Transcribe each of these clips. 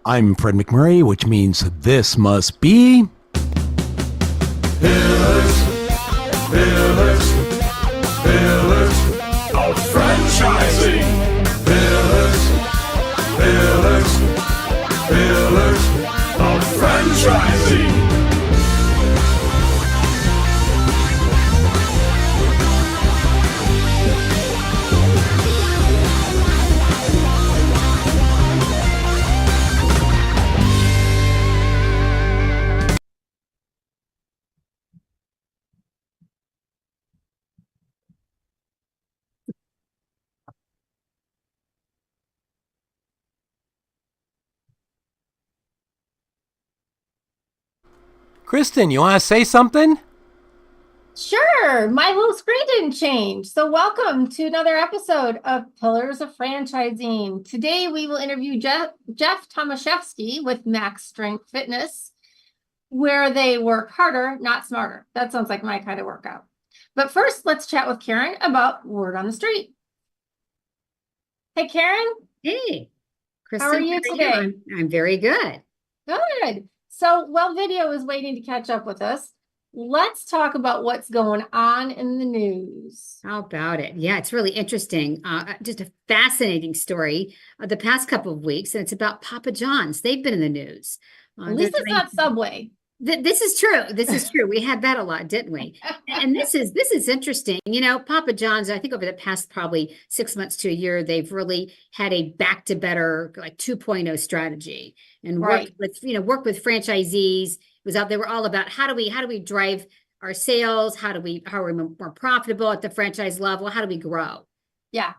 I'm Fred McMurray, which means this must be Pillars, pillars, pillars of franchising. Pillars, pillars, pillars of franchising. Kristen. You want to say something? Sure, my little screen didn't change. So welcome to another episode of Pillars of Franchising. Today we will interview Jeff Tomaszewski with MaxStrength Fitness, where they work harder, not smarter. That sounds like my kind of workout. But first, let's chat with Karen about word on the street. Hey, Karen. Hey, Kristen, How are you today? I'm very good. Good. So, well, video is waiting to catch up with us. Let's talk about what's going on in the news. How about it? Yeah, it's really interesting. Just a fascinating story of the past couple of weeks, and it's about Papa John's. They've been in the news. At least it's not Subway. This is true. This is true. We had that a lot, didn't we? And this is interesting. You know, Papa John's, I think over the past probably 6 months to a year, they've really had a back to better, like 2.0 strategy, and worked with franchisees. It was out. They were all about how do we drive our sales? How are we more profitable at the franchise level? How do we grow? Yeah.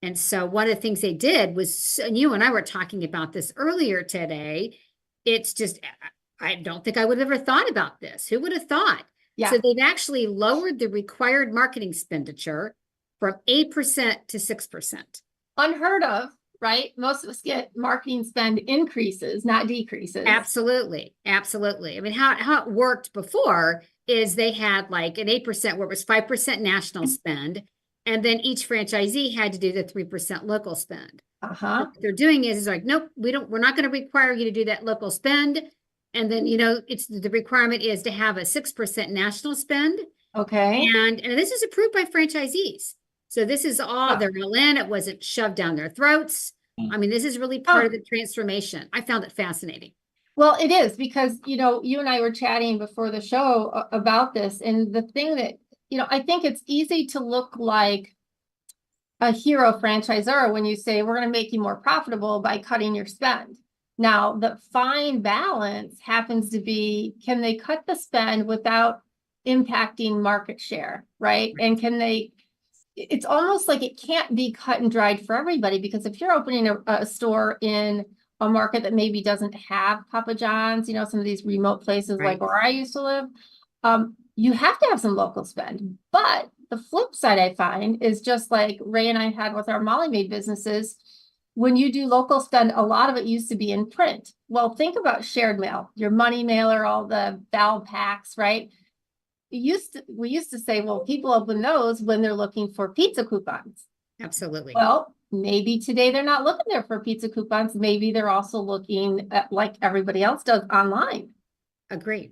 And so one of the things they did was, and you and I were talking about this earlier today. It's just, I don't think I would have ever thought about this. Who would have thought? Yeah. So they've actually lowered the required marketing expenditure from 8% to 6%. Unheard of, right? Most of us get marketing spend increases, not decreases. Absolutely. Absolutely. I mean, how it worked before is they had like an 8% where it was 5% national spend. And then each franchisee had to do the 3% local spend. Uh-huh. What they're doing is like, nope, we're not going to require you to do that local spend. And then, it's the requirement is to have a 6% national spend. Okay. And this is approved by franchisees. So this is all they're all in. It wasn't shoved down their throats. I mean, this is really part of the transformation. I found it fascinating. Well, it is because, you and I were chatting before the show about this. And the thing that, I think it's easy to look like a hero franchisor when you say, we're going to make you more profitable by cutting your spend. Now, the fine balance happens to be, can they cut the spend without impacting market share, right? And it's almost like it can't be cut and dried for everybody, because if you're opening a store in a market that maybe doesn't have Papa John's, some of these remote places like where I used to live, you have to have some local spend. But the flip side I find is just like Ray and I had with our Molly Maid businesses. When you do local spend, a lot of it used to be in print. Well, think about shared mail, your money mailer, all the bell packs, right? We used to say, well, people open those when they're looking for pizza coupons. Absolutely. Well, maybe today they're not looking there for pizza coupons. Maybe they're also looking at, like everybody else does, online. Agree.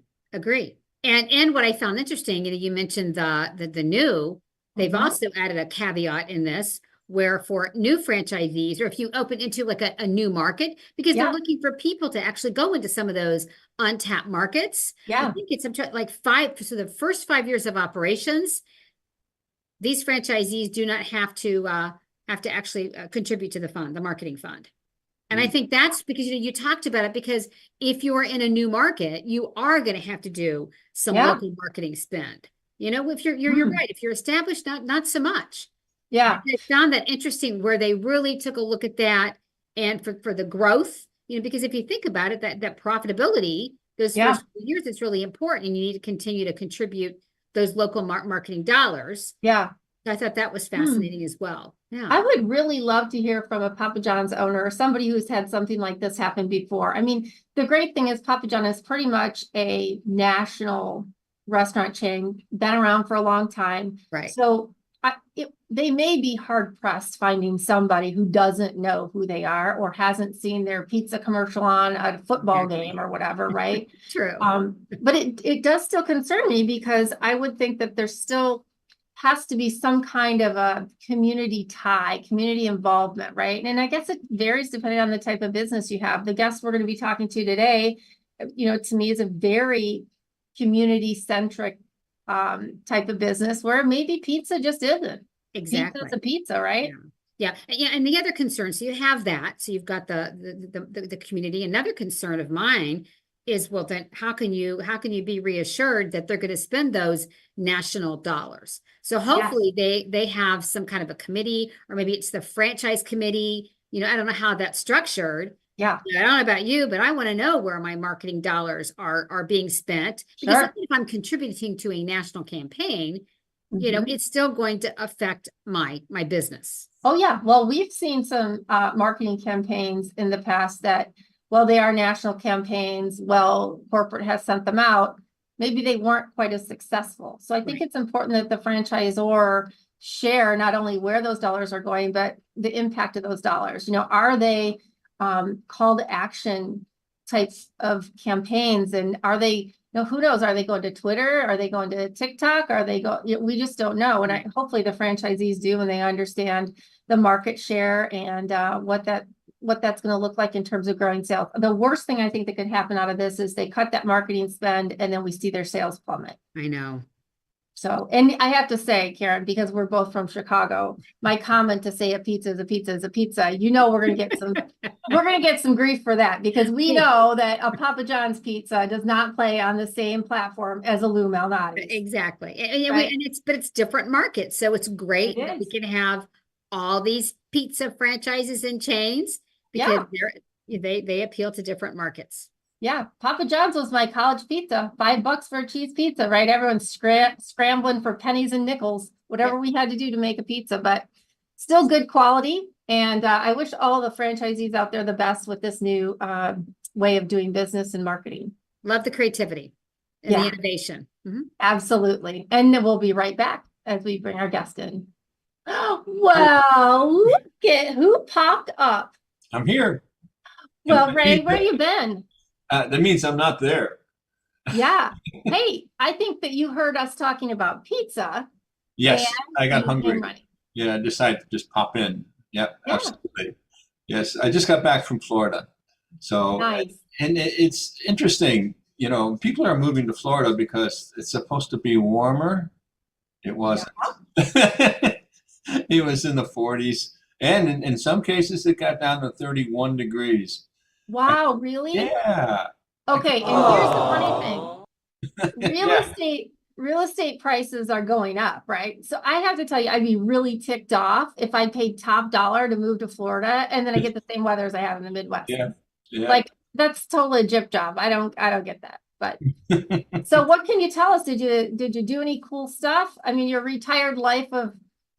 And what I found interesting, you mentioned the new, they've also added a caveat in this, where for new franchisees, or if you open into like a new market, because they're looking for people to actually go into some of those untapped markets. Yeah. I think it's like so the first 5 years of operations, these franchisees do not have to actually contribute to the marketing fund. And I think that's because, you talked about it, because if you're in a new market, you are going to have to do some local marketing spend. If you're right, if you're established, not so much. Yeah. I found that interesting, where they really took a look at that, and for the growth, because if you think about it, that profitability, those first few years, it's really important, and you need to continue to contribute those local marketing dollars. Yeah. I thought that was fascinating as well. Yeah. I would really love to hear from a Papa John's owner or somebody who's had something like this happen before. I mean, the great thing is Papa John is pretty much a national restaurant chain, been around for a long time. Right. So they may be hard pressed finding somebody who doesn't know who they are or hasn't seen their pizza commercial on a football game or whatever, right? True. But it does still concern me because I would think that there's still has to be some kind of a community tie, community involvement, right? And I guess it varies depending on the type of business you have. The guest we're going to be talking to today, to me is a very community centric type of business where maybe pizza just isn't. Exactly. Pizza's a pizza, right? Yeah. And the other concern, so you have that. So you've got the community. Another concern of mine is, well, then how can you be reassured that they're going to spend those national dollars? So hopefully they have some kind of a committee, or maybe it's the franchise committee. I don't know how that's structured. Yeah. I don't know about you, but I want to know where my marketing dollars are being spent, because if I'm contributing to a national campaign, it's still going to affect my business. Oh yeah. Well, we've seen some marketing campaigns in the past that, well, they are national campaigns. Well, corporate has sent them out. Maybe they weren't quite as successful. So I think it's important that the franchisor share not only where those dollars are going, but the impact of those dollars. Are they call to action types of campaigns, and are they, who knows, are they going to Twitter? Are they going to TikTok? Are they we just don't know. And hopefully the franchisees do, and they understand the market share and what that's going to look like in terms of growing sales. The worst thing I think that could happen out of this is they cut that marketing spend and then we see their sales plummet. I know. So, and I have to say, Karen, because we're both from Chicago, my comment to say a pizza is a pizza is a pizza, we're going to get some grief for that, because we know that a Papa John's pizza does not play on the same platform as a Lou Malnati's. Exactly. Right? But it's different markets. So it's great that we is. can have all these pizza franchises and chains, because they appeal to different markets. Yeah, Papa John's was my college pizza, $5 for a cheese pizza, right? Everyone's scrambling for pennies and nickels, whatever we had to do to make a pizza, but still good quality. And I wish all the franchisees out there the best with this new way of doing business and marketing. Love the creativity and the innovation. Absolutely. And then we'll be right back as we bring our guest in. Well, look at who popped up. I'm here. Well, Ray, where you been? That means I'm not there. Yeah. Hey, I think that you heard us talking about pizza. Yes, I got hungry. Running. Yeah, I decided to just pop in. Yep, Yeah. absolutely. Yes, I just got back from Florida. So, Nice. and it's interesting, people are moving to Florida because it's supposed to be warmer. It wasn't. It was in the 40s. And in some cases, it got down to 31 degrees. Wow, really? Yeah. Okay, and here's the funny thing. Real estate prices are going up, right? So I have to tell you, I'd be really ticked off if I paid top dollar to move to Florida and then I get the same weather as I have in the Midwest. Yeah. Like, that's totally a gyp job. I don't get that. But so what can you tell us? Did you do any cool stuff? I mean, your retired life of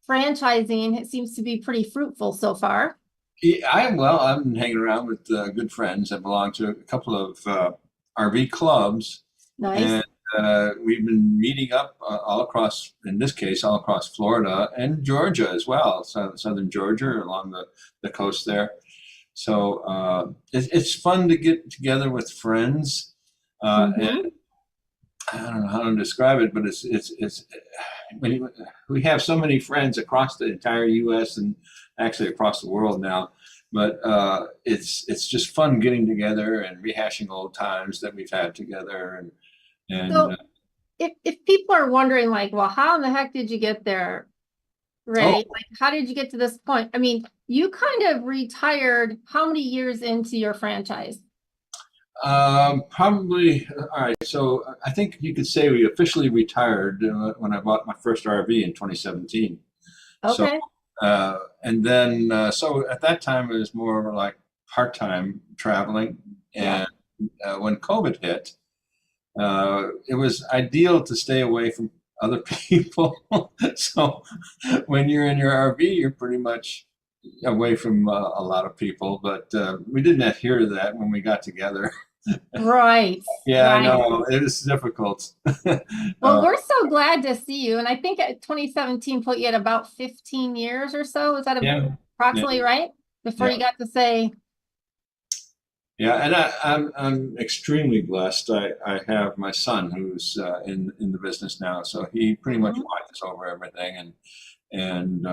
franchising, it seems to be pretty fruitful so far. Yeah, I've been hanging around with good friends. I belong to a couple of RV clubs. Nice. And we've been meeting up all across, in this case, all across Florida and Georgia as well, southern Georgia along the coast there. So it's fun to get together with friends. And I don't know how to describe it, but it's we have so many friends across the entire U.S. and actually across the world now. But it's just fun getting together and rehashing old times that we've had together. And so if people are wondering, like, well, how in the heck did you get there, Ray? Like, how did you get to this point? I mean, you kind of retired how many years into your franchise? Probably, all right. So I think you could say we officially retired when I bought my first RV in 2017. Okay. So, and then, so at that time it was more like part-time traveling. And when COVID hit, it was ideal to stay away from other people. So when you're in your RV, you're pretty much away from a lot of people, but we didn't adhere to that when we got together. Right. Yeah, Right. no, it is difficult. Well, we're so glad to see you. And I think 2017 put you at about 15 years or so. Is that Yeah, yeah, approximately right? Before yeah. you got to say, Yeah, and I'm extremely blessed. I have my son who's in the business now, so he pretty much Mhm. watches over everything. And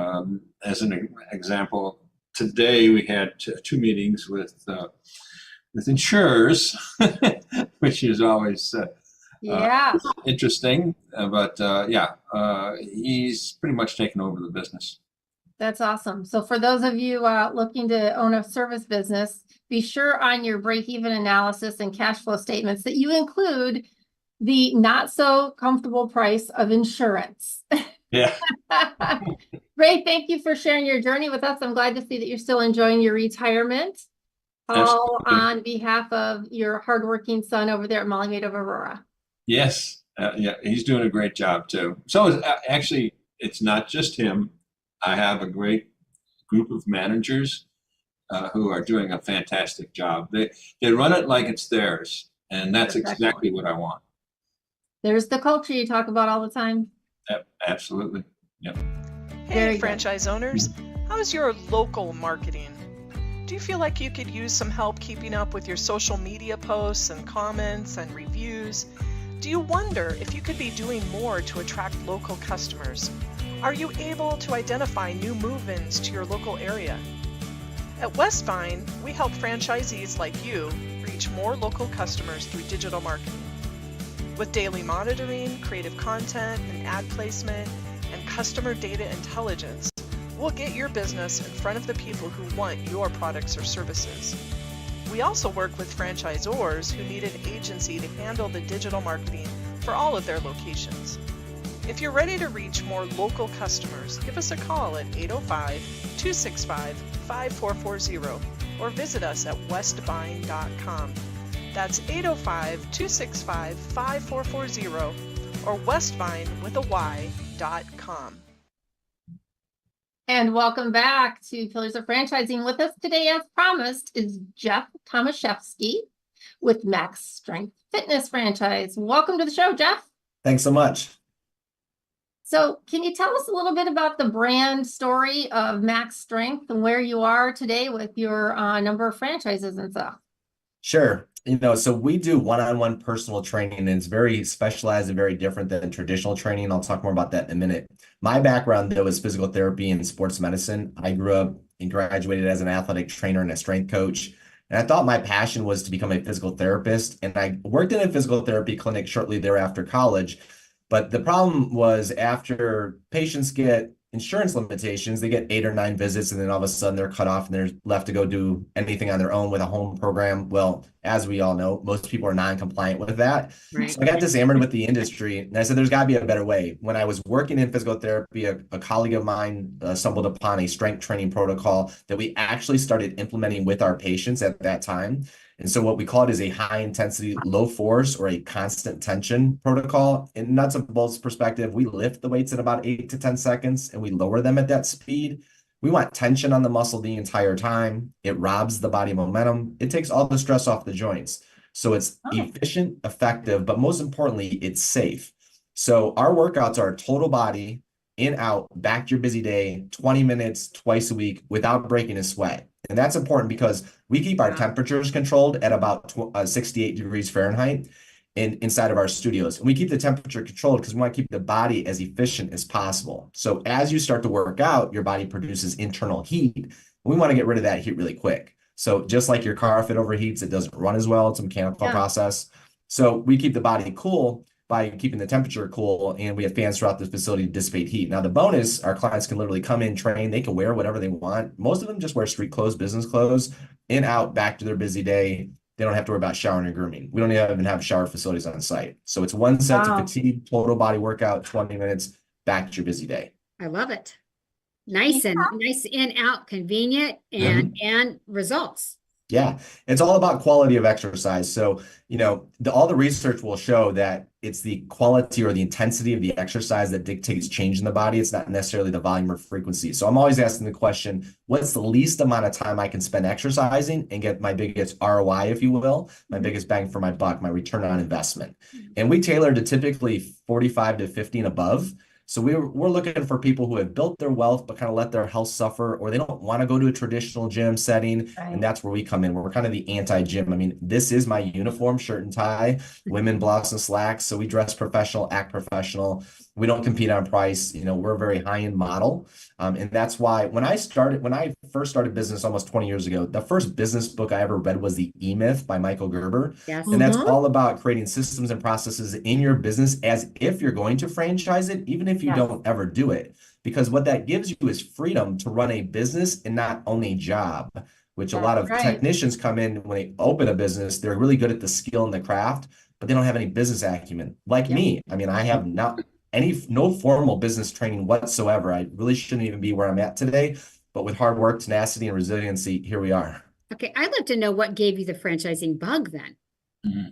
as an example, today we had two meetings with insurers, which is always yeah, interesting. But yeah, he's pretty much taken over the business. that's awesome. So for those of you looking to own a service business, be sure on your break-even analysis and cash flow statements that you include the not so comfortable price of insurance. Yeah. Ray, thank you for sharing your journey with us. I'm glad to see that you're still enjoying your retirement. All Absolutely. on behalf of your hardworking son over there at Molly Maid of Aurora. Yes, yeah, he's doing a great job too. So actually, it's not just him. I have a great group of managers who are doing a fantastic job. They run it like it's theirs, and that's That's exactly excellent. what I want. There's the culture you talk about all the time. Absolutely. Yep. Very Hey, good. franchise owners, how's your local marketing? Do you feel like you could use some help keeping up with your social media posts and comments and reviews? Do you wonder if you could be doing more to attract local customers? Are you able to identify new move-ins to your local area? At Westvine, we help franchisees like you reach more local customers through digital marketing. With daily monitoring, creative content, and ad placement, and customer data intelligence, we'll get your business in front of the people who want your products or services. We also work with franchisors who need an agency to handle the digital marketing for all of their locations. If you're ready to reach more local customers, give us a call at 805-265-5440 or visit us at westvine.com. That's 805-265-5440 or westvine.com. And welcome back to Pillars of Franchising. With us today, as promised, is Jeff Tomaszewski with MaxStrength Fitness Franchise. Welcome to the show, Jeff. Thanks so much. So can you tell us a little bit about the brand story of MaxStrength and where you are today with your number of franchises and stuff? Sure. So we do one-on-one personal training, and it's very specialized and very different than traditional training. I'll talk more about that in a minute. My background, though, is physical therapy and sports medicine. I grew up and graduated as an athletic trainer and a strength coach. And I thought my passion was to become a physical therapist. And I worked in a physical therapy clinic shortly thereafter college. But the problem was after patients get insurance limitations, they get 8 or 9 visits, and then all of a sudden they're cut off and they're left to go do anything on their own with a home program. Well, as we all know, most people are non-compliant with that. Right. So I got disenamored with the industry, and I said, there's got to be a better way. When I was working in physical therapy, a colleague of mine stumbled upon a strength training protocol that we actually started implementing with our patients at that time. And so what we call it is a high intensity, low force, or a constant tension protocol. In nuts and bolts perspective, we lift the weights in about 8 to 10 seconds and we lower them at that speed. We want tension on the muscle the entire time. It robs the body momentum. It takes all the stress off the joints. So it's efficient, effective, but most importantly, it's safe. So our workouts are total body, in, out, back to your busy day, 20 minutes, twice a week without breaking a sweat. And that's important because we keep our temperatures controlled at about 68 degrees Fahrenheit inside of our studios. And we keep the temperature controlled because we want to keep the body as efficient as possible. So as you start to work out, your body produces internal heat. And we want to get rid of that heat really quick. So just like your car, if it overheats, it doesn't run as well. It's a mechanical process. So we keep the body cool by keeping the temperature cool, and we have fans throughout the facility to dissipate heat. Now, the bonus, our clients can literally come in, train, they can wear whatever they want. Most of them just wear street clothes, business clothes, in, out, back to their busy day. They don't have to worry about showering or grooming. We don't even have shower facilities on site. So it's one set to fatigue, total body workout, 20 minutes, back to your busy day. I love it. Nice and in, out, convenient, and results. Yeah, it's all about quality of exercise. So, all the research will show that it's the quality or the intensity of the exercise that dictates change in the body. It's not necessarily the volume or frequency. So I'm always asking the question, what's the least amount of time I can spend exercising and get my biggest ROI, if you will, my biggest bang for my buck, my return on investment. And we tailor to typically 45 to 50 and above. So we're looking for people who have built their wealth, but kind of let their health suffer, or they don't want to go to a traditional gym setting. Right. And that's where we come in. We're kind of the anti-gym. I mean, this is my uniform, shirt and tie, women blouse and slacks. So we dress professional, act professional. We don't compete on price. We're a very high-end model. And that's why when I first started business almost 20 years ago, the first business book I ever read was The E-Myth by Michael Gerber. Yes. And that's all about creating systems and processes in your business as if you're going to franchise it, even if you don't ever do it. Because what that gives you is freedom to run a business and not own a job, which a lot of technicians come in when they open a business, they're really good at the skill and the craft, but they don't have any business acumen. Like me, I mean, I have no formal business training whatsoever. I really shouldn't even be where I'm at today, but with hard work, tenacity, and resiliency, here we are. Okay, I'd love to know what gave you the franchising bug then.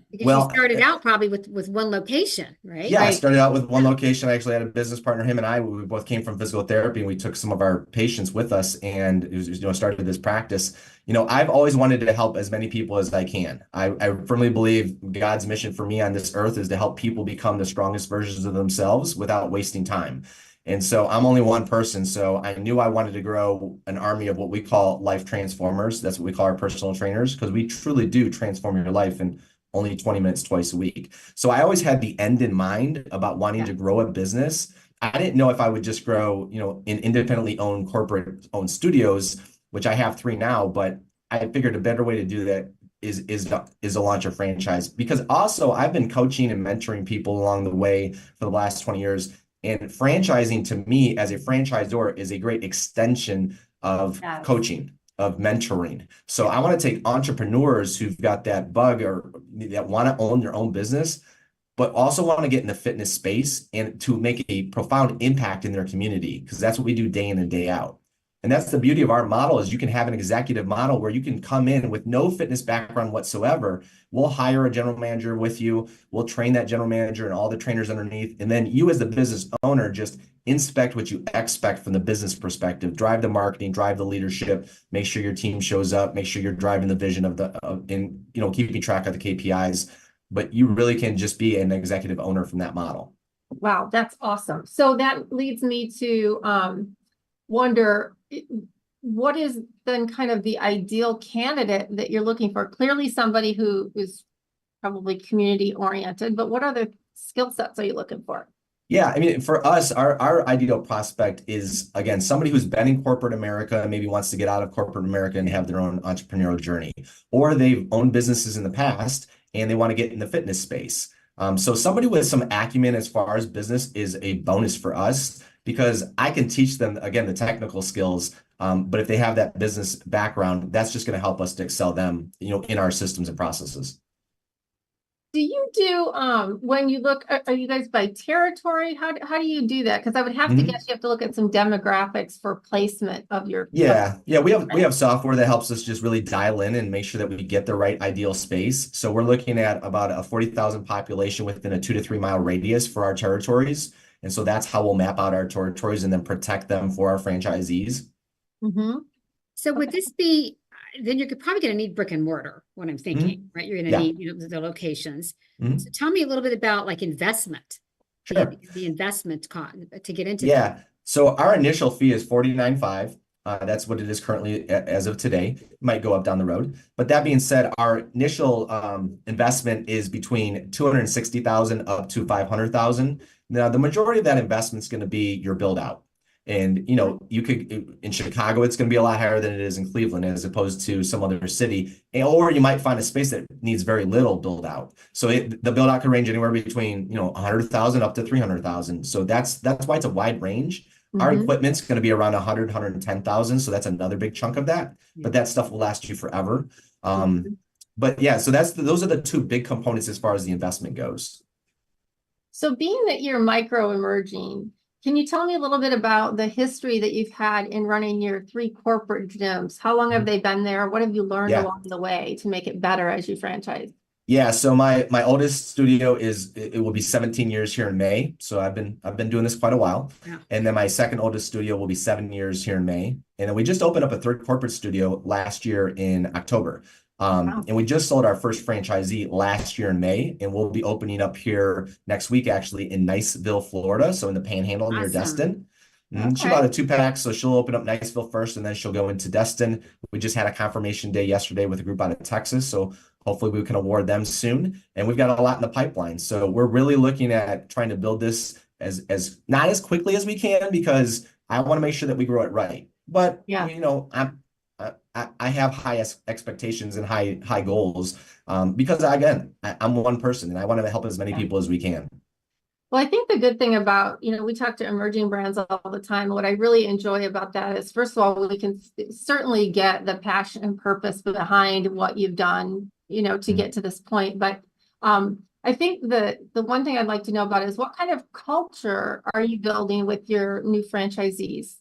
Because Well, you started out probably with one location, right? Yeah, I started out with one location. I actually had a business partner, him and I, we both came from physical therapy, and we took some of our patients with us and started this practice. I've always wanted to help as many people as I can. I firmly believe God's mission for me on this earth is to help people become the strongest versions of themselves without wasting time. And so I'm only one person. So I knew I wanted to grow an army of what we call life transformers. That's what we call our personal trainers, because we truly do transform your life in only 20 minutes twice a week. So I always had the end in mind about wanting to grow a business. I didn't know if I would just grow, in independently owned corporate owned studios, which I have 3 now, but I figured a better way to do that is to launch a franchise. Because also I've been coaching and mentoring people along the way for the last 20 years. And franchising to me as a franchisor is a great extension of coaching, of mentoring. So I want to take entrepreneurs who've got that bug or that want to own their own business, but also want to get in the fitness space and to make a profound impact in their community, because that's what we do day in and day out. And that's the beauty of our model, is you can have an executive model where you can come in with no fitness background whatsoever. We'll hire a general manager with you. We'll train that general manager and all the trainers underneath. And then you as the business owner just inspect what you expect from the business perspective, drive the marketing, drive the leadership, make sure your team shows up, make sure you're driving the vision keeping track of the KPIs. But you really can just be an executive owner from that model. Wow, that's awesome. So that leads me to wonder, what is then kind of the ideal candidate that you're looking for? Clearly somebody who is probably community oriented, but what other skill sets are you looking for? Yeah, I mean, for us, our ideal prospect is, again, somebody who's been in corporate America and maybe wants to get out of corporate America and have their own entrepreneurial journey, or they've owned businesses in the past and they want to get in the fitness space. So somebody with some acumen as far as business is a bonus for us, because I can teach them, again, the technical skills. But if they have that business background, that's just going to help us to excel them, in our systems and processes. Do you do, when you look, are you guys by territory? How do you do that? Because I would have to guess you have to look at some demographics for placement of your. Yeah. We have software that helps us just really dial in and make sure that we get the right ideal space. So we're looking at about a 40,000 population within a 2 to 3 mile radius for our territories. And so that's how we'll map out our territories and then protect them for our franchisees. Mm-hmm. So would this be, then you're probably going to need brick and mortar, what I'm thinking, right? You're going to need the locations. So tell me a little bit about like investment, Sure. the investment to get into that. So our initial fee is $49.5. That's what it is currently as of today. It might go up down the road. But that being said, our initial investment is between $260,000 up to $500,000. Now, the majority of that investment is going to be your build out. And, you could, in Chicago, it's going to be a lot higher than it is in Cleveland, as opposed to some other city. Or you might find a space that needs very little build out. So the build out could range anywhere between, 100,000 up to 300,000. So that's why it's a wide range. Our equipment's going to be around 100, 110,000. So that's another big chunk of that. But that stuff will last you forever. But yeah, so those are the 2 big components as far as the investment goes. So being that you're micro emerging, Can you tell me a little bit about the history that you've had in running your 3 corporate gyms? How long have they been there? What have you learned along the way to make it better as you franchise? Yeah, so my oldest studio it will be 17 years here in May. So I've been doing this quite a while. Yeah. And then my second oldest studio will be 7 years here in May. And then we just opened up a third corporate studio last year in October. And we just sold our first franchisee last year in May, and we'll be opening up here next week, actually, in Niceville, Florida. So in the Panhandle near Destin. She bought a 2-pack, so she'll open up Niceville first, and then she'll go into Destin. We just had a confirmation day yesterday with a group out of Texas, so hopefully we can award them soon. And we've got a lot in the pipeline. So we're really looking at trying to build this as not as quickly as we can, because I want to make sure that we grow it right. But you know, I have high expectations and high goals, because again, I'm one person and I want to help as many people as we can. Well, I think the good thing about, you know, we talk to emerging brands all the time. What I really enjoy about that is, first of all, we can certainly get the passion and purpose behind what you've done, you know, to get to this point. But I think the one thing I'd like to know about is, what kind of culture are you building with your new franchisees?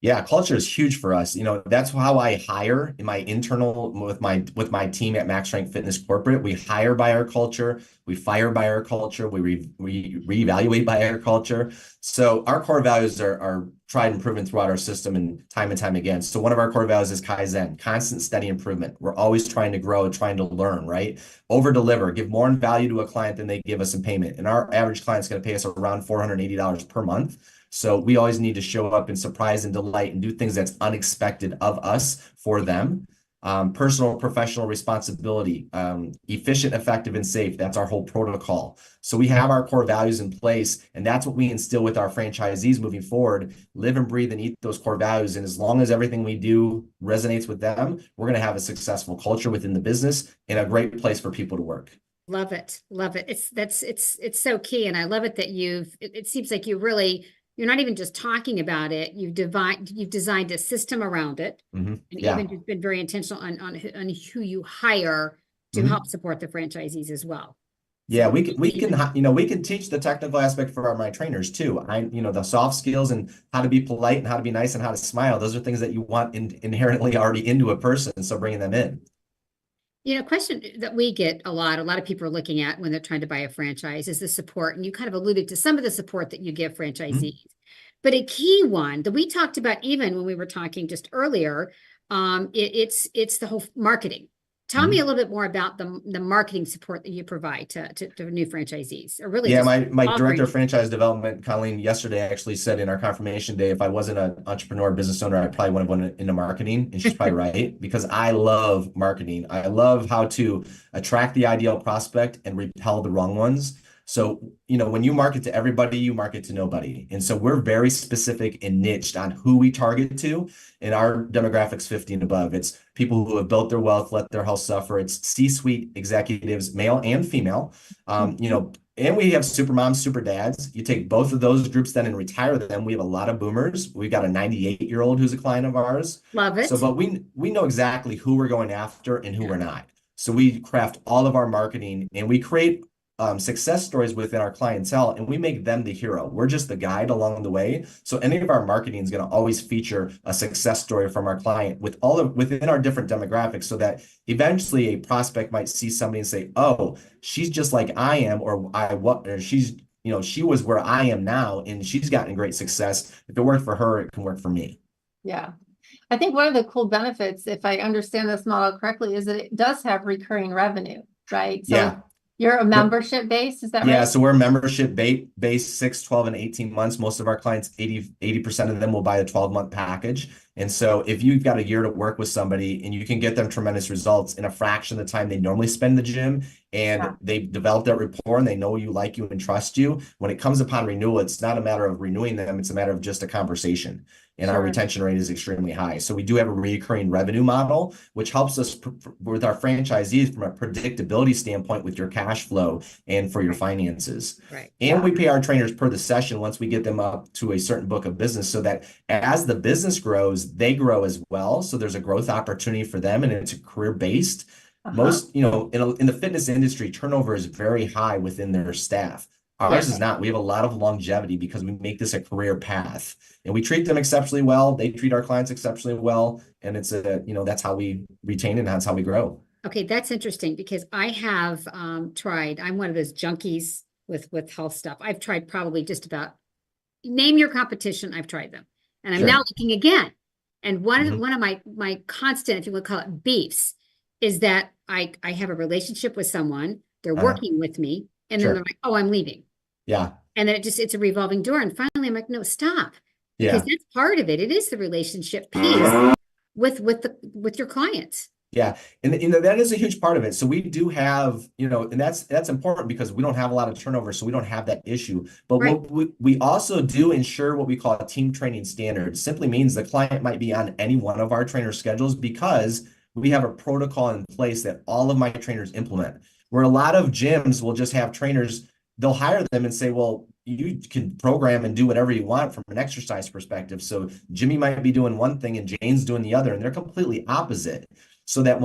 Yeah, culture is huge for us. You know, that's how I hire in my internal with my team at MaxStrength Fitness Corporate. We hire by our culture, we fire by our culture, we reevaluate by our culture. So our core values are tried and proven throughout our system and time again. So one of our core values is Kaizen, constant steady improvement. We're always trying to grow, trying to learn, right? Over deliver, give more in value to a client than they give us in payment. And our average client's going to pay us around $480 per month. So we always need to show up and surprise and delight and do things that's unexpected of us for them. Personal, professional responsibility, efficient, effective, and safe. That's our whole protocol. So we have our core values in place, and that's what we instill with our franchisees moving forward. Live and breathe and eat those core values. And as long as everything we do resonates with them, we're going to have a successful culture within the business and a great place for people to work. Love it. Love it. It's so key. And I love it that it seems like you're not even just talking about it. You've designed a system around it, and even you've been very intentional on who you hire to help support the franchisees as well. Yeah, we can teach the technical aspect for my trainers too. The soft skills and how to be polite and how to be nice and how to smile. Those are things that you want inherently already into a person. So bringing them in. You know, a question that we get a lot of people are looking at when they're trying to buy a franchise is the support. And you kind of alluded to some of the support that you give franchisees. But a key one that we talked about even when we were talking just earlier, it's the whole marketing. Tell me a little bit more about the marketing support that you provide to new franchisees. Or really, my director of franchise development, Colleen, yesterday actually said in our confirmation day, if I wasn't an entrepreneur business owner, I probably would have went into marketing. And she's probably right, because I love marketing. I love how to attract the ideal prospect and repel the wrong ones. So, you know, when you market to everybody, you market to nobody. And so we're very specific and niched on who we target to. In our demographics 50 and above, it's people who have built their wealth, let their health suffer. It's C-suite executives, male and female. And we have super moms, super dads. You take both of those groups then and retire them. We have a lot of boomers. We've got a 98-year-old who's a client of ours. Love it. So, but we know exactly who we're going after and who we're not. So we craft all of our marketing and we create success stories within our clientele, and we make them the hero. We're just the guide along the way. So any of our marketing is going to always feature a success story from our client within our different demographics, so that eventually a prospect might see somebody and say, "Oh, she's just like I am," or she's, she was where I am now, and she's gotten great success. If it worked for her, it can work for me. Yeah. I think one of the cool benefits, if I understand this model correctly, is that it does have recurring revenue, right? So you're a membership base, is that right? Yeah, so we're membership based 6, 12, and 18 months. Most of our clients, 80% of them will buy a 12-month package. And so if you've got a year to work with somebody and you can get them tremendous results in a fraction of the time they normally spend in the gym, and they've developed that rapport and they know you, like you, and trust you, when it comes upon renewal, it's not a matter of renewing them, it's a matter of just a conversation. And our retention rate is extremely high. So we do have a recurring revenue model, which helps us with our franchisees from a predictability standpoint with your cash flow and for your finances. Right. And we pay our trainers per the session once we get them up to a certain book of business, so that as the business grows, they grow as well. So there's a growth opportunity for them, and it's career-based. Most, in the fitness industry, turnover is very high within their staff. Ours is not. We have a lot of longevity because we make this a career path, and we treat them exceptionally well. They treat our clients exceptionally well, and it's that's how we retain and that's how we grow. Okay, that's interesting because I have tried. I'm one of those junkies with health stuff. I've tried probably just about name your competition. I've tried them, and I'm Sure. now looking again. And one of my constant, if you would call it beefs, is that I have a relationship with someone. They're working with me, and then Sure. they're like, "Oh, I'm leaving." Yeah. And then it's a revolving door. And finally, I'm like, "No, stop," Yeah. because that's part of it. It is the relationship piece with your clients. Yeah. And that is a huge part of it. So we do have, and that's important because we don't have a lot of turnover. So we don't have that issue. But Right. what we also do ensure what we call a team training standard. Simply means the client might be on any one of our trainer schedules because we have a protocol in place that all of my trainers implement. Where a lot of gyms will just have trainers, they'll hire them and say, well, you can program and do whatever you want from an exercise perspective. So Jimmy might be doing one thing and Jane's doing the other, and they're completely opposite. So that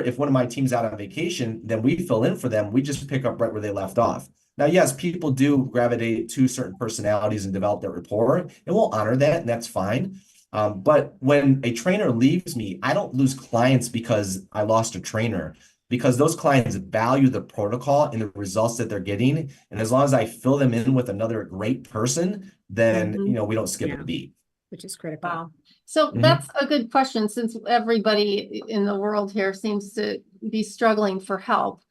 if one of my team's out on vacation, then we fill in for them. We just pick up right where they left off. Now, yes, people do gravitate to certain personalities and develop their rapport, and we'll honor that, and that's fine. But when a trainer leaves me, I don't lose clients because I lost a trainer, because those clients value the protocol and the results that they're getting. And as long as I fill them in with another great person, then, we don't skip a beat. Which is critical. Wow. So that's a good question, since everybody in the world here seems to be struggling for help.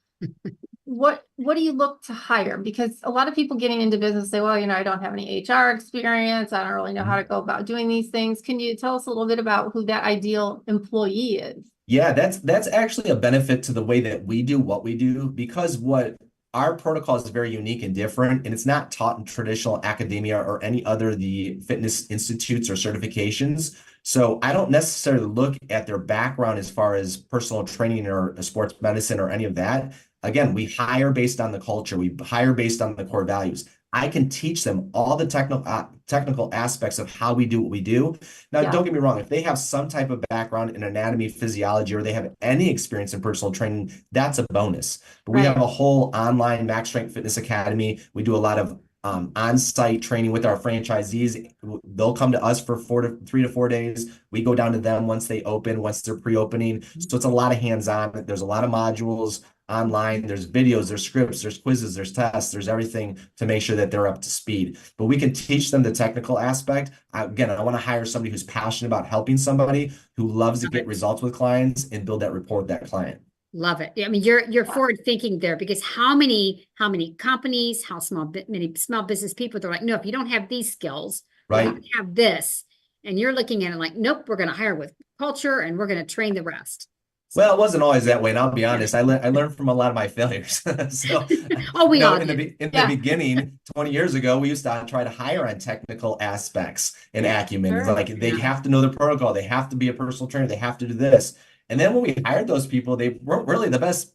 What do you look to hire? Because a lot of people getting into business say, well, I don't have any HR experience. I don't really know how to go about doing these things. Can you tell us a little bit about who that ideal employee is? Yeah, that's actually a benefit to the way that we do what we do, because our protocol is very unique and different, and it's not taught in traditional academia or any other the fitness institutes or certifications. So I don't necessarily look at their background as far as personal training or sports medicine or any of that. Again, we hire based on the culture. We hire based on the core values. I can teach them all the technical aspects of how we do what we do. Now, don't get me wrong. If they have some type of background in anatomy, physiology, or they have any experience in personal training, that's a bonus. But we have a whole online MaxStrength Fitness Academy. We do a lot of on-site training with our franchisees. They'll come to us for 3 to 4 days. We go down to them once they're pre-opening. So it's a lot of hands-on. There's a lot of modules online. There's videos, there's scripts, there's quizzes, there's tests, there's everything to make sure that they're up to speed. But we can teach them the technical aspect. Again, I want to hire somebody who's passionate about helping somebody, who loves to get results with clients and build that rapport with that client. Love it. I mean, you're forward thinking there, because how many companies, many small business people, they're like, no, if you don't have these skills, you have to have this. And you're looking at it like, nope, we're going to hire with culture and we're going to train the rest. Well, it wasn't always that way, and I'll be honest. I learned from a lot of my failures. So, we all in the beginning, 20 years ago, we used to try to hire on technical aspects and acumen. Sure. Like they have to know the protocol, they have to be a personal trainer, they have to do this. And then when we hired those people, they weren't really the best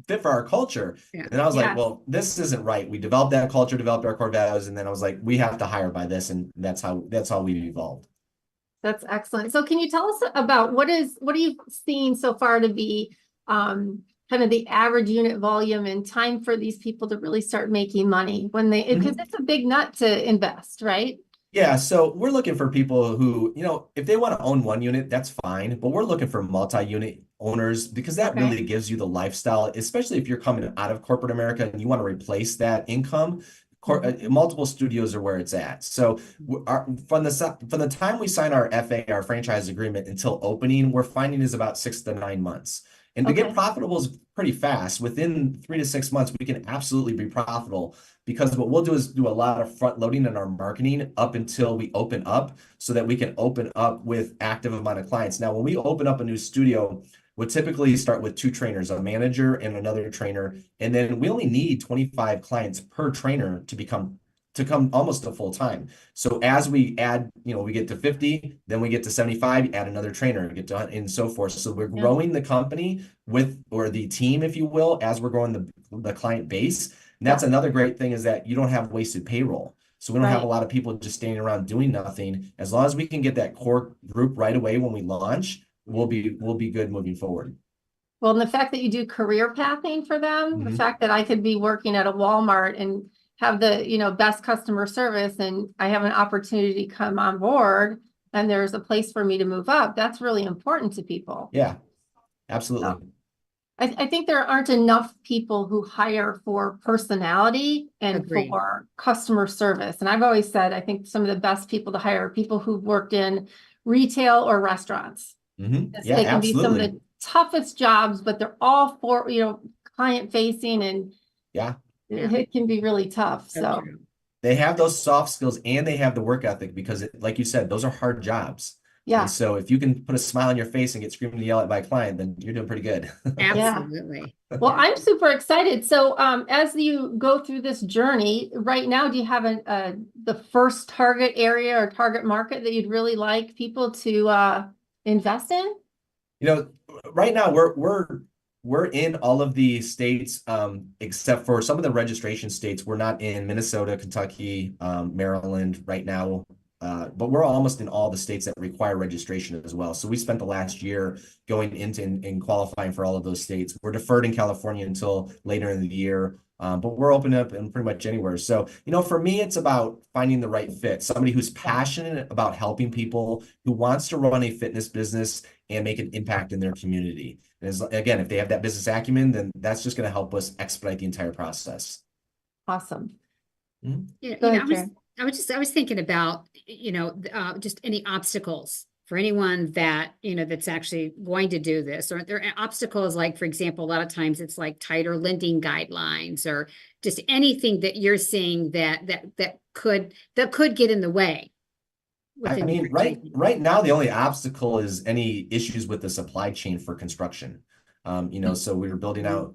fit for our culture. Yeah. And I was like, well, this isn't right. We developed that culture, developed our core values, and then I was like, we have to hire by this, and that's how we've evolved. That's excellent. So can you tell us about what are you seeing so far to be kind of the average unit volume and time for these people to really start making money when because it's a big nut to invest, right? Yeah, so we're looking for people who, if they want to own one unit, that's fine. But we're looking for multi-unit owners, because that really gives you the lifestyle, especially if you're coming out of corporate America and you want to replace that income. Multiple studios are where it's at. So from the time we sign our FA, our franchise agreement, until opening, we're finding is about 6 to 9 months. And to get profitable is pretty fast. Within 3 to 6 months, we can absolutely be profitable, because what we'll do is do a lot of front loading in our marketing up until we open up, so that we can open up with active amount of clients. Now, when we open up a new studio, we'll typically start with 2 trainers, a manager and another trainer. And then we only need 25 clients per trainer to come almost to full time. So as we add, we get to 50, then we get to 75, add another trainer, get to, and so forth. So we're growing the company or the team, if you will, as we're growing the client base. And that's another great thing, is that you don't have wasted payroll. So we don't have a lot of people just standing around doing nothing. As long as we can get that core group right away when we launch, we'll be good moving forward. Well, and the fact that you do career pathing for them, the fact that I could be working at a Walmart and have the, best customer service and I have an opportunity to come on board and there's a place for me to move up, that's really important to people. Yeah, absolutely. So, I think there aren't enough people who hire for personality and Agreed. for customer service. And I've always said, I think some of the best people to hire are people who've worked in retail or restaurants. Mhm. Yes, Yeah, they can be some of absolutely. the toughest jobs, but they're all for, client facing and Yeah. it can be really tough. So true. They have those soft skills and they have the work ethic because like you said, those are hard jobs. yeah. And so if you can put a smile on your face and get screamed and yelled at by a client, then you're doing pretty good. Absolutely. Well, I'm super excited. So as you go through this journey right now, do you have the first target area or target market that you'd really like people to invest in? Right now we're in all of the states, except for some of the registration states. We're not in Minnesota, Kentucky, Maryland right now. But we're almost in all the states that require registration as well. So we spent the last year going into and qualifying for all of those states. We're deferred in California until later in the year, but we're open up in pretty much anywhere. So, for me, it's about finding the right fit, somebody who's passionate about helping people, who wants to run a fitness business and make an impact in their community. And again, if they have that business acumen, then that's just going to help us expedite the entire process. Awesome. Yeah, Go ahead, Karen. I was thinking about, just any obstacles for anyone that, that's actually going to do this, or there are obstacles like, for example, a lot of times it's like tighter lending guidelines or just anything that you're seeing that could get in the way. I mean, right now, the only obstacle is any issues with the supply chain for construction. So we were building out,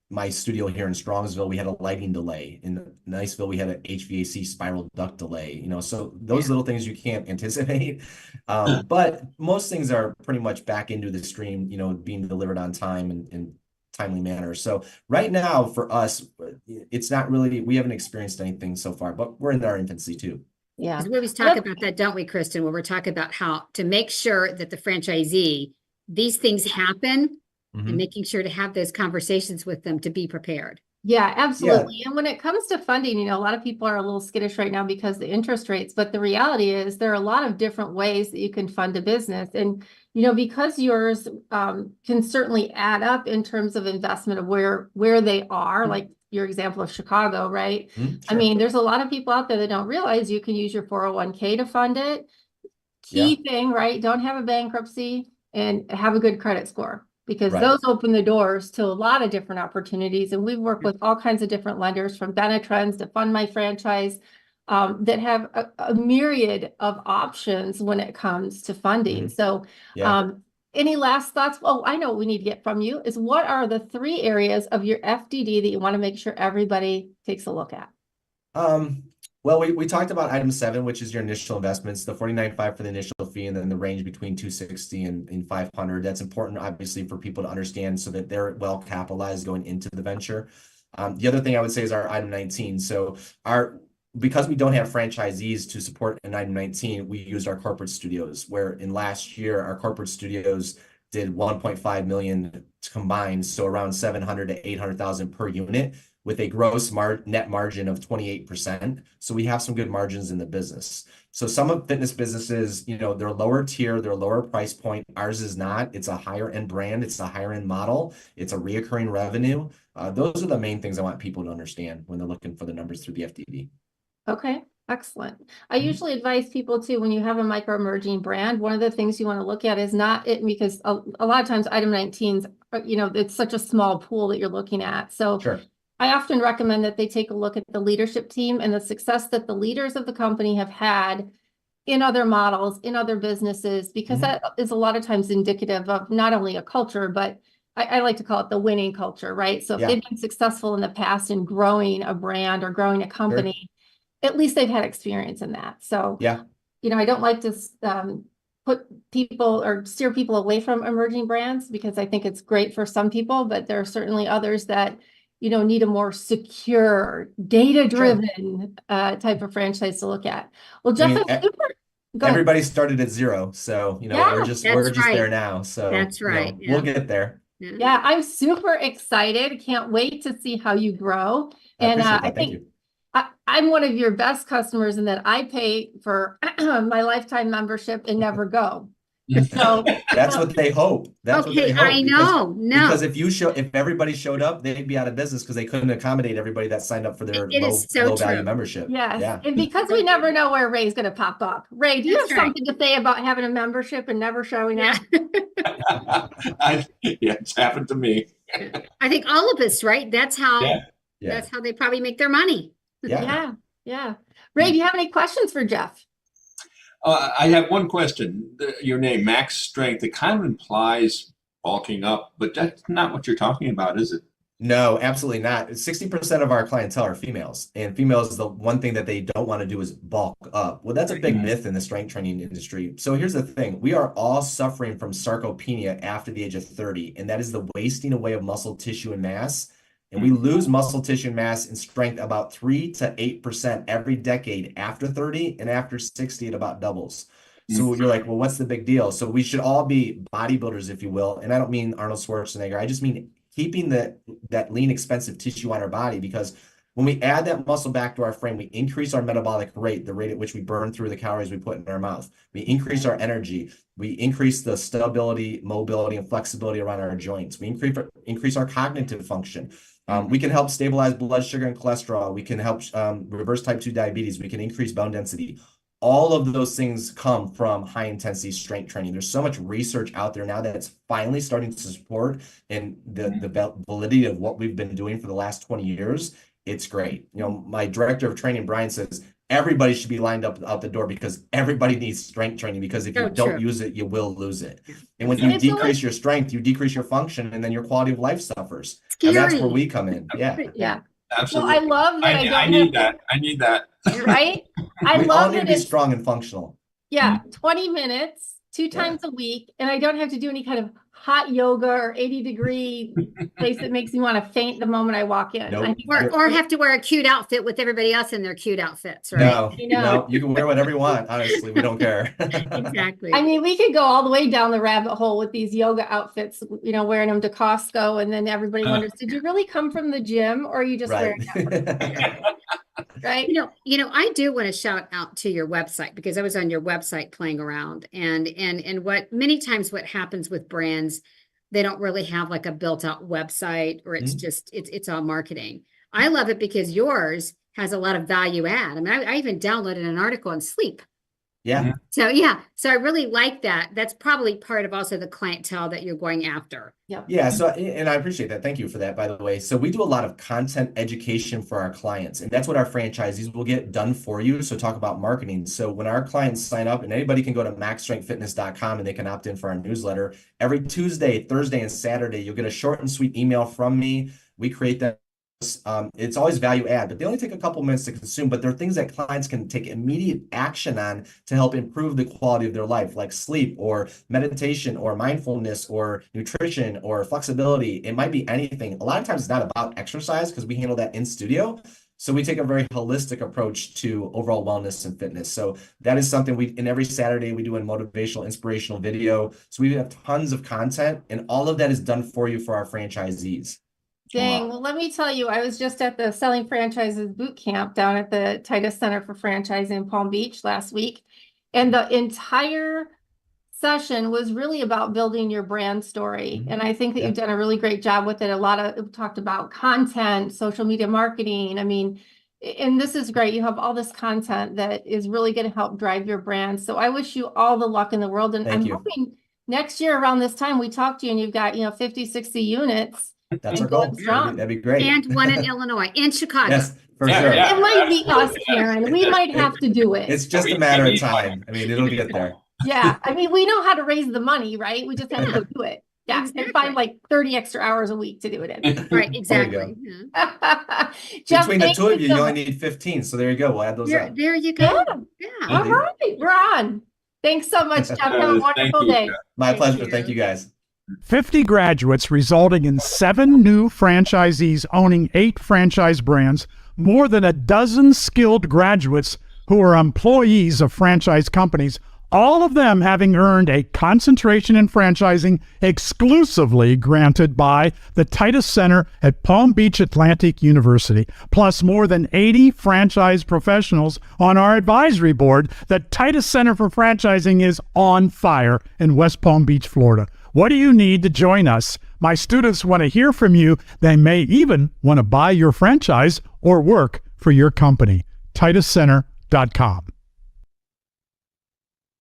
my studio here in Strongsville, we had a lighting delay. In Niceville, we had an HVAC spiral duct delay. So those little things you can't anticipate. But most things are pretty much back into the stream, being delivered on time and in timely manner. So right now for us, it's not really, we haven't experienced anything so far, but we're in our infancy too. Yeah. We always talk about that, don't we, Kristen, when we're talking about how to make sure that the franchisee, these things happen. And making sure to have those conversations with them to be prepared. Yeah, absolutely. And when it comes to funding, a lot of people are a little skittish right now because the interest rates, but the reality is there are a lot of different ways that you can fund a business. And, because yours can certainly add up in terms of investment of where they are, like your example of Chicago, right? Sure. I mean, there's a lot of people out there that don't realize you can use your 401k to fund it. Key thing, right? Don't have a bankruptcy and have a good credit score. Because those open the doors to a lot of different opportunities. And we've worked with all kinds of different lenders, from Benetrends to Fund My Franchise, that have a myriad of options when it comes to funding. So any last thoughts? Oh, I know what we need to get from you is, what are the 3 areas of your FDD that you want to make sure everybody takes a look at? Well, we talked about item 7, which is your initial investments, the $49.5 for the initial fee, and then the range between $260 and $500. That's important, obviously, for people to understand so that they're well capitalized going into the venture. The other thing I would say is our item 19. So because we don't have franchisees to support an item 19, we used our corporate studios, where in last year, our corporate studios did 1.5 million combined, so around 700 to 800,000 per unit, with a gross net margin of 28%. So we have some good margins in the business. So some of fitness businesses, they're lower tier, they're lower price point. Ours is not. It's a higher end brand. It's a higher end model. It's a reoccurring revenue. Those are the main things I want people to understand when they're looking for the numbers through the FDD. Okay. Excellent. I usually advise people too, when you have a micro emerging brand, one of the things you want to look at is not it, because a lot of times item 19s, it's such a small pool that you're looking at. So Sure. I often recommend that they take a look at the leadership team and the success that the leaders of the company have had in other models, in other businesses, because that is a lot of times indicative of not only a culture, but I like to call it the winning culture, right? So if they've been successful in the past in growing a brand or growing a company, at least they've had experience in that. So, I don't like to put people or steer people away from emerging brands, because I think it's great for some people, but there are certainly others that need a more secure, data-driven type of franchise to look at. Well, Jeff, everybody started at 0, so we're just there now. So that's right. We'll get there. Yeah, I'm super excited. Can't wait to see how you grow. And I think I'm one of your best customers in that I pay for my lifetime membership and never go. So That's what they hope. That's what they Okay, hope. I know. Because No, if everybody showed up, they'd be out of business because they couldn't accommodate everybody that signed up for their It is so low value true. membership. yes, Yeah. and because we never know where Ray's going to pop up. Ray, do you That's have right. something to say about having a membership and never showing yeah. up? Yeah, it's happened to me. I think all of us, right? That's how Yeah. Yeah. that's how they probably make their money. Yeah. Yeah, yeah. Ray, do you have any questions for Jeff? I have one question. Your name, MaxStrength, it kind of implies bulking up, but that's not what you're talking about, is it? No, absolutely not. 60% of our clientele are females, and females, the one thing that they don't want to do is bulk up. Well, that's a big myth in the strength training industry. So here's the thing. We are all suffering from sarcopenia after the age of 30, and that is the wasting away of muscle tissue and mass. And we lose muscle tissue and mass and strength about 3 to 8% every decade after 30, and after 60, it about doubles. So you're like, well, what's the big deal? So we should all be bodybuilders, if you will. And I don't mean Arnold Schwarzenegger. I just mean keeping that lean, expensive tissue on our body, because when we add that muscle back to our frame, we increase our metabolic rate, the rate at which we burn through the calories we put in our mouth. We increase our energy. We increase the stability, mobility, and flexibility around our joints. We increase our cognitive function. We can help stabilize blood sugar and cholesterol. We can help reverse type 2 diabetes. We can increase bone density. All of those things come from high intensity strength training. There's so much research out there now that it's finally starting to support and the validity of what we've been doing for the last 20 years. It's great. You know, my director of training, Brian, says everybody should be lined up out the door because everybody needs strength training, because if you don't use it, you will lose it. And when you decrease your strength, you decrease your function, and then your quality of life suffers. And that's where we come in. Yeah. Yeah. Absolutely. Well, I love that. I need that. I need that. Right? I We all love need to that be it's, strong and functional. yeah, 20 minutes, 2 times a week, and I don't have to do any kind of hot yoga or 80-degree place that makes me want to faint the moment I walk in. Nope. I think Or have to wear a cute outfit with everybody else in their cute outfits, right? No, You know. no, you can wear whatever you want. Honestly, we don't care. Exactly. I mean, we could go all the way down the rabbit hole with these yoga outfits, you know, wearing them to Costco, and then everybody wonders, did you really come from the gym, or are you just Right. wearing them? Right? You know, I do want to shout out to your website, because I was on your website playing around, and what many times what happens with brands, they don't really have like a built out website, or it's just it's all marketing. I love it because yours has a lot of value add. I mean, I even downloaded an article on sleep. Yeah. So yeah, so I really like that. That's probably part of also the clientele that you're going after. Yeah. So, and I appreciate that. Thank you for that, by the way. So we do a lot of content education for our clients, and that's what our franchisees will get done for you. So talk about marketing. So when our clients sign up, and anybody can go to maxstrengthfitness.com and they can opt in for our newsletter. Every Tuesday, Thursday, and Saturday, you'll get a short and sweet email from me. We create that. It's always value add, but they only take a couple minutes to consume, but they're things that clients can take immediate action on to help improve the quality of their life, like sleep or meditation or mindfulness or nutrition or flexibility. It might be anything. A lot of times it's not about exercise because we handle that in studio. So we take a very holistic approach to overall wellness and fitness. So that is something and every Saturday we do a motivational, inspirational video. So we have tons of content, and all of that is done for you for our franchisees. Dang. Well, let me tell you, I was just at the Selling Franchises boot camp down at the Titus Center for Franchise in Palm Beach last week. And the entire session was really about building your brand story. And I think that you've done a really great job with it. A lot of talked about content, social media marketing. I mean, and this is great. You have all this content that is really going to help drive your brand. So I wish you all the luck in the world. And I'm hoping next year around this time we talk to you and you've got, 50, 60 units. That's our goal. That'd be great. And one in Illinois and Chicago. Yes, for sure. It might be us, Karen. We might have to do it. It's just a matter of time. I mean, it'll get there. Yeah. I mean, we know how to raise the money, right? We just have to go do it. Yeah. Exactly. And find like 30 extra hours a week to do it in. Right, exactly. Jeff, Between the two of you, you so only need 15. So there you go. We'll add those up. There you go. Yeah. Yeah. All right. We're on. Thanks so much, Jeff. Have a wonderful day. My pleasure. you. Thank you, guys. 50 graduates, resulting in 7 new franchisees owning 8 franchise brands, more than a dozen skilled graduates who are employees of franchise companies, all of them having earned a concentration in franchising exclusively granted by the Titus Center at Palm Beach Atlantic University, plus more than 80 franchise professionals on our advisory board. The Titus Center for Franchising is on fire in West Palm Beach, Florida. What do you need to join us? My students want to hear from you. They may even want to buy your franchise or work for your company. TitusCenter.com.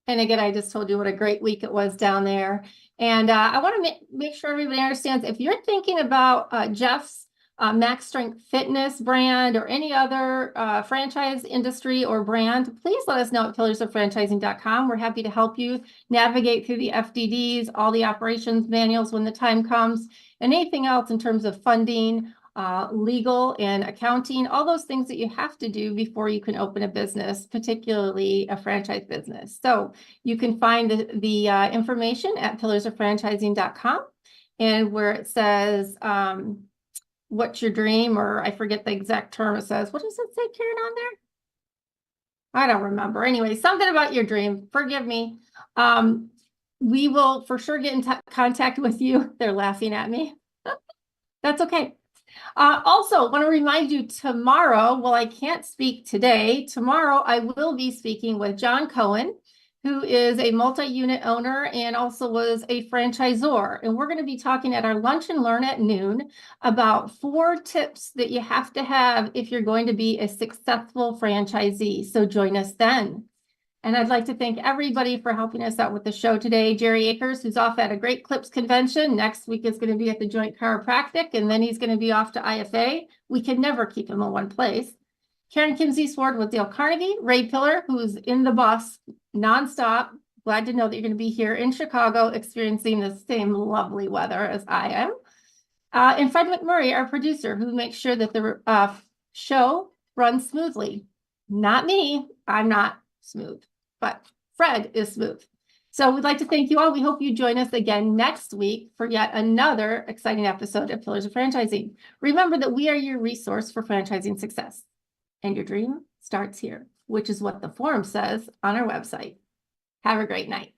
And again, I just told you what a great week it was down there. And I want to make sure everybody understands, if you're thinking about Jeff's MaxStrength Fitness brand or any other franchise industry or brand, please let us know at pillarsoffranchising.com. We're happy to help you navigate through the FDDs, all the operations manuals when the time comes, and anything else in terms of funding, legal and accounting, all those things that you have to do before you can open a business, particularly a franchise business. So you can find the information at pillarsoffranchising.com, and where it says, what's your dream, or I forget the exact term it says. What does it say, Karen, on there? I don't remember. Anyway, something about your dream. Forgive me. We will for sure get in contact with you. They're laughing at me. That's okay. Also, want to remind you tomorrow, well, I can't speak today. Tomorrow, I will be speaking with John Cohen, who is a multi-unit owner and also was a franchisor. And we're going to be talking at our Lunch and Learn at noon about 4 tips that you have to have if you're going to be a successful franchisee. So join us then. And I'd like to thank everybody for helping us out with the show today. Jerry Akers, who's off at a Great Clips convention. Next week is going to be at the Joint Chiropractic, and then he's going to be off to IFA. We can never keep him in one place. Karen Kimsey Sword with Dale Carnegie. Ray Pillar, who's in the bus nonstop. Glad to know that you're going to be here in Chicago experiencing the same lovely weather as I am. And Fred McMurray, our producer, who makes sure that the show runs smoothly. Not me. I'm not smooth, but Fred is smooth. So we'd like to thank you all. We hope you join us again next week for yet another exciting episode of Pillars of Franchising. Remember that we are your resource for franchising success. And your dream starts here, which is what the forum says on our website. Have a great night.